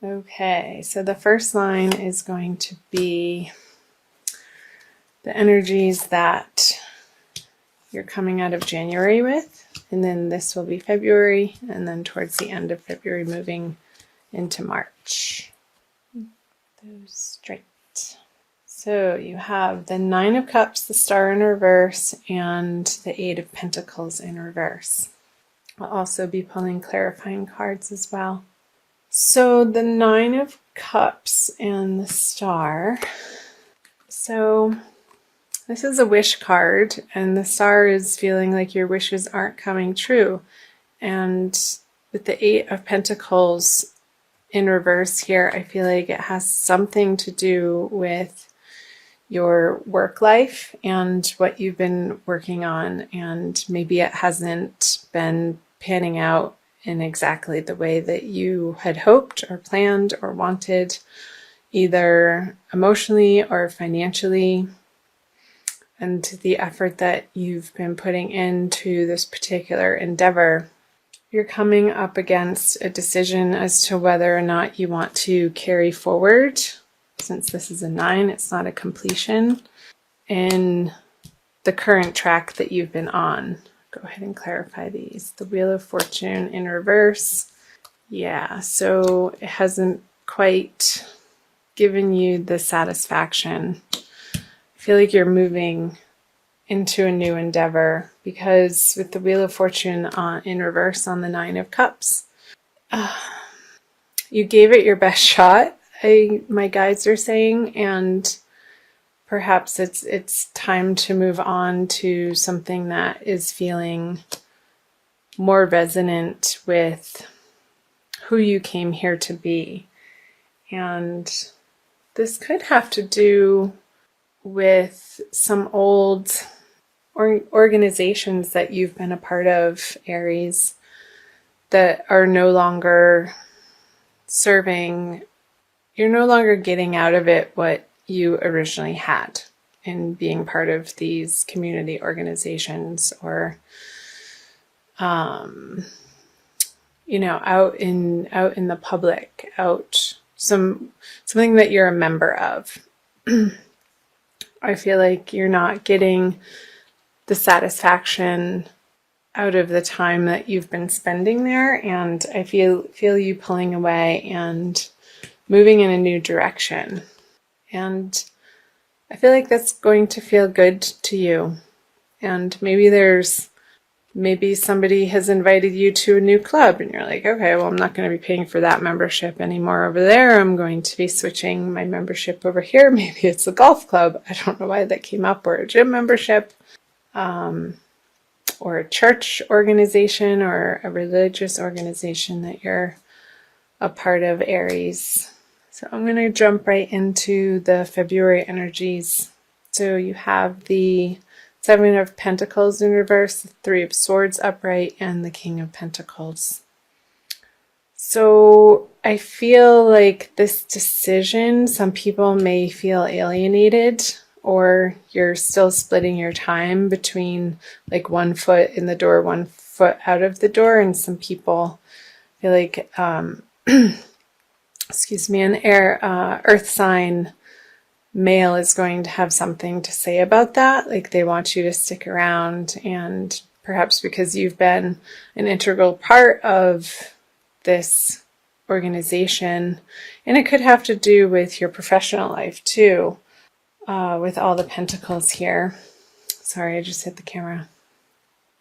Okay, so the first line is going to be the energies that you're coming out of January with, and then this will be February, and then towards the end of February moving into March. Those straight. So you have the Nine of Cups, the Star in reverse, and the Eight of Pentacles in reverse. I'll also be pulling clarifying cards as well. So the Nine of Cups and the Star. So this is a wish card, and the Star is feeling like your wishes aren't coming true. And with the Eight of Pentacles in reverse here, I feel like it has something to do with your work life and what you've been working on, and maybe it hasn't been panning out in exactly the way that you had hoped or planned or wanted, either emotionally or financially. And the effort that you've been putting into this particular endeavor, you're coming up against a decision as to whether or not you want to carry forward. Since this is a 9, it's not a completion in the current track that you've been on. Go ahead and clarify these. The Wheel of Fortune in reverse. Yeah, so it hasn't quite given you the satisfaction. I feel like you're moving into a new endeavor, because with the Wheel of Fortune in reverse on the Nine of Cups, you gave it your best shot, my guides are saying, and perhaps it's time to move on to something that is feeling more resonant with who you came here to be. And this could have to do with some old organizations that you've been a part of, Aries, that are no longer serving. You're no longer getting out of it what you originally had in being part of these community organizations, or out in the public, something that you're a member of. I feel like you're not getting the satisfaction out of the time that you've been spending there, and I feel you pulling away and moving in a new direction. And I feel like that's going to feel good to you. And maybe somebody has invited you to a new club, and you're like, okay, well, I'm not going to be paying for that membership anymore over there. I'm going to be switching my membership over here. Maybe it's a golf club. I don't know why that came up, or a gym membership, or a church organization, or a religious organization that you're a part of, Aries. So I'm going to jump right into the February energies. So you have the Seven of Pentacles in reverse, the Three of Swords upright, and the King of Pentacles. So I feel like this decision, some people may feel alienated, or you're still splitting your time between like one foot in the door, one foot out of the door, and some people feel like an earth sign male is going to have something to say about that. Like they want you to stick around, and perhaps because you've been an integral part of this organization, and it could have to do with your professional life too, with all the pentacles here. Sorry, I just hit the camera.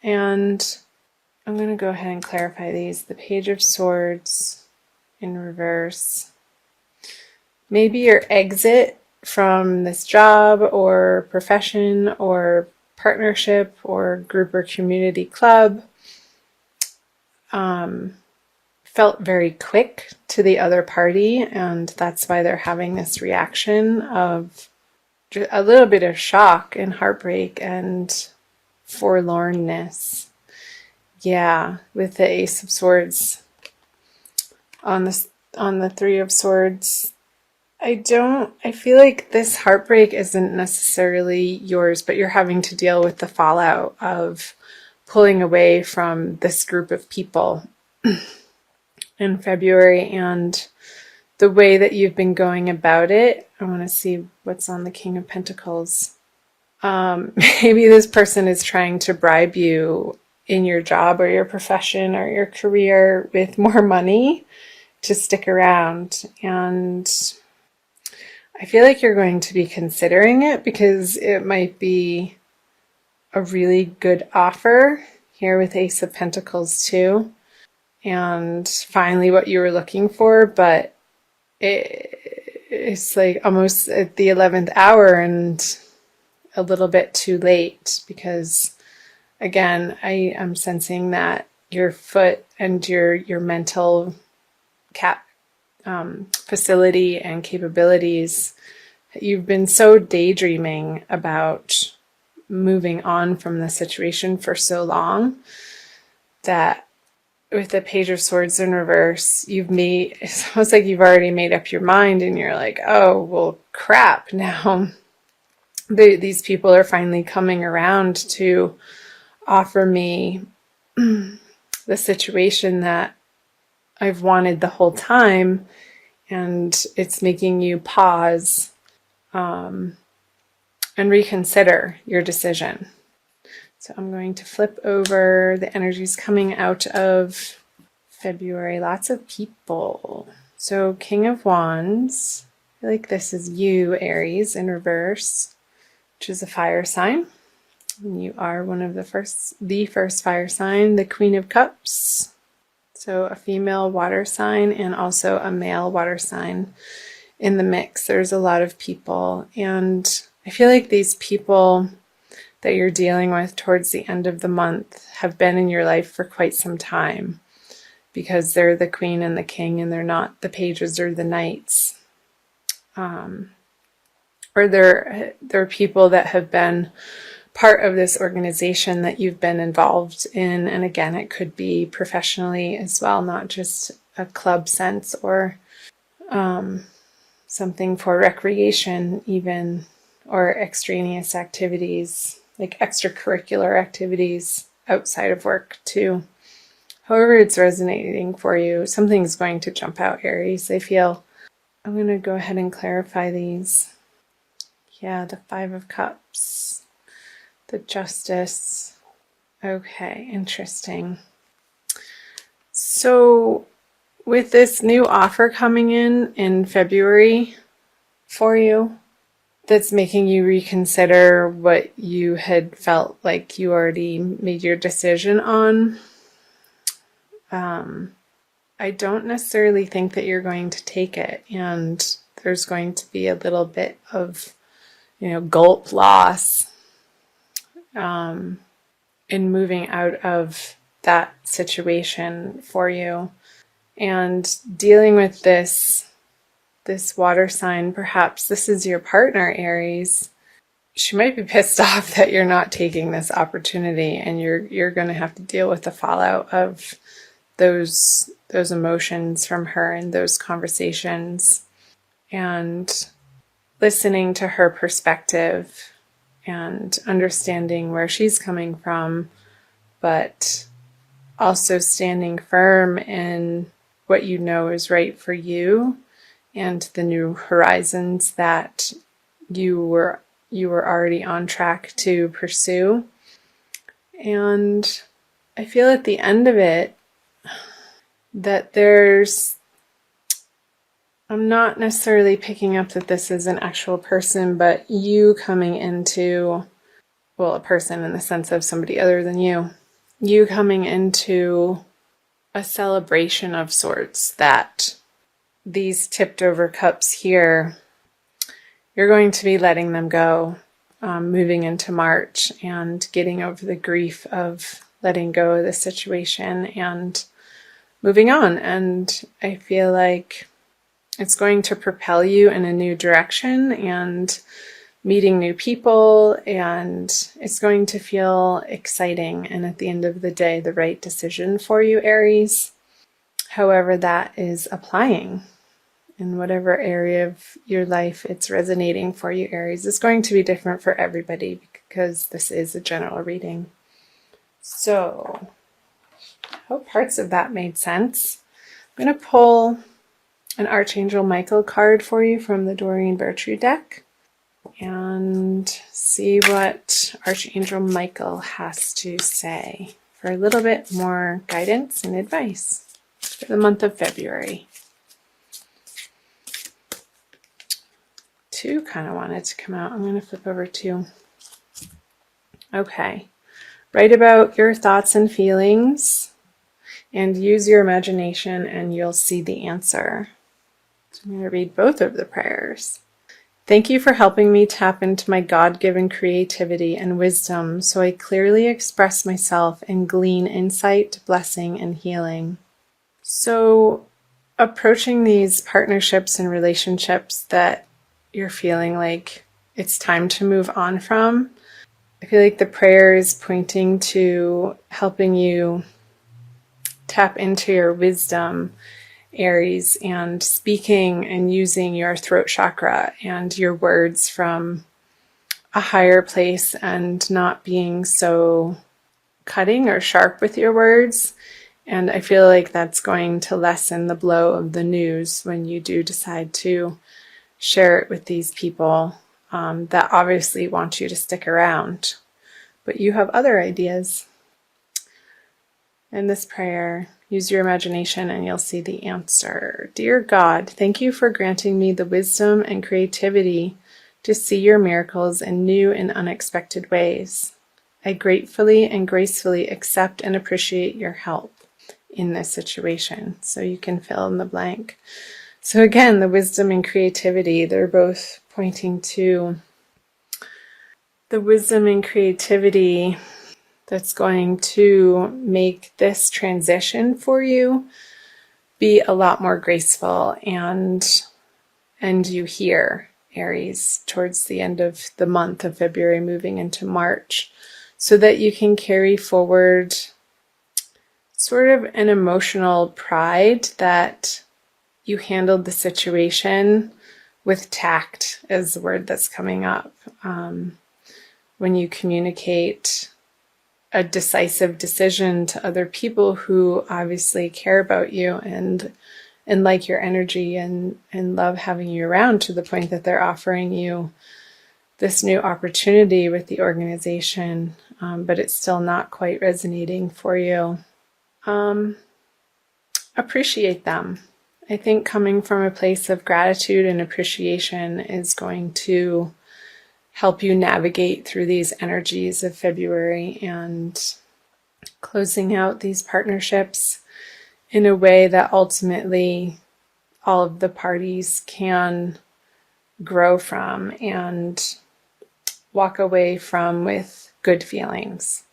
And I'm going to go ahead and clarify these. The Page of Swords in reverse. Maybe your exit from this job or profession or partnership or group or community club felt very quick to the other party, and that's why they're having this reaction of a little bit of shock and heartbreak and forlornness. Yeah, with the Ace of Swords on the Three of Swords, I feel like this heartbreak isn't necessarily yours, but you're having to deal with the fallout of pulling away from this group of people in February, and the way that you've been going about it. I want to see what's on the King of Pentacles. Maybe this person is trying to bribe you in your job or your profession or your career with more money to stick around. And I feel like you're going to be considering it because it might be a really good offer here with Ace of Pentacles too. And finally what you were looking for, but it's like almost at the 11th hour and a little bit too late because, again, I am sensing that your foot and your mental facility and capabilities, you've been so daydreaming about moving on from the situation for so long that with the Page of Swords in reverse, it's almost like you've already made up your mind and you're like, oh, well, crap, now these people are finally coming around to offer me the situation that I've wanted the whole time, and it's making you pause and reconsider your decision. So I'm going to flip over the energies coming out of February. Lots of people. So King of Wands. I feel like this is you, Aries, in reverse, which is a fire sign. And you are one of the first fire sign, the Queen of Cups. So a female water sign and also a male water sign in the mix. There's a lot of people. And I feel like these people that you're dealing with towards the end of the month have been in your life for quite some time because they're the Queen and the King and they're not the pages or the knights. Or they're people that have been part of this organization that you've been involved in. And again, it could be professionally as well, not just a club sense or something for recreation even, or extraneous activities, like extracurricular activities outside of work too. However it's resonating for you, something's going to jump out, Aries, I feel. I'm going to go ahead and clarify these. Yeah, the Five of Cups, the Justice. Okay, interesting. So with this new offer coming in February for you, that's making you reconsider what you had felt like you already made your decision on. I don't necessarily think that you're going to take it, and there's going to be a little bit of, gulp loss in moving out of that situation for you. And dealing with this water sign, perhaps this is your partner, Aries. She might be pissed off that you're not taking this opportunity, and you're going to have to deal with the fallout of those emotions from her and those conversations, and listening to her perspective and understanding where she's coming from, but also standing firm in what you know is right for you and the new horizons that you were already on track to pursue. And I feel at the end of it that I'm not necessarily picking up that this is an actual person, but you coming into, well, a person in the sense of somebody other than you coming into a celebration of sorts, that these tipped over cups here, you're going to be letting them go, moving into March and getting over the grief of letting go of the situation and moving on. And I feel like it's going to propel you in a new direction and meeting new people, and it's going to feel exciting and at the end of the day the right decision for you, Aries. However that is applying in whatever area of your life it's resonating for you, Aries. It's going to be different for everybody because this is a general reading. So I hope parts of that made sense. I'm going to pull an Archangel Michael card for you from the Doreen Virtue deck and see what Archangel Michael has to say for a little bit more guidance and advice for the month of February. Two kind of wanted to come out. I'm going to flip over two. Okay. Write about your thoughts and feelings and use your imagination and you'll see the answer. So I'm going to read both of the prayers. Thank you for helping me tap into my God-given creativity and wisdom so I clearly express myself and glean insight, blessing, and healing. So approaching these partnerships and relationships that you're feeling like it's time to move on from, I feel like the prayer is pointing to helping you tap into your wisdom, Aries, and speaking and using your throat chakra and your words from a higher place and not being so cutting or sharp with your words. And I feel like that's going to lessen the blow of the news when you do decide to share it with these people that obviously want you to stick around. But you have other ideas. In this prayer, use your imagination and you'll see the answer. Dear God, thank you for granting me the wisdom and creativity to see your miracles in new and unexpected ways. I gratefully and gracefully accept and appreciate your help in this situation. So you can fill in the blank. So again, the wisdom and creativity, they're both pointing to the wisdom and creativity that's going to make this transition for you be a lot more graceful and you hear, Aries, towards the end of the month of February moving into March, so that you can carry forward sort of an emotional pride that you handled the situation with tact is the word that's coming up. When you communicate a decisive decision to other people who obviously care about you and like your energy and love having you around to the point that they're offering you this new opportunity with the organization, but it's still not quite resonating for you. Appreciate them. I think coming from a place of gratitude and appreciation is going to help you navigate through these energies of February and closing out these partnerships in a way that ultimately all of the parties can grow from and walk away from with good feelings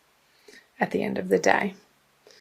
at the end of the day.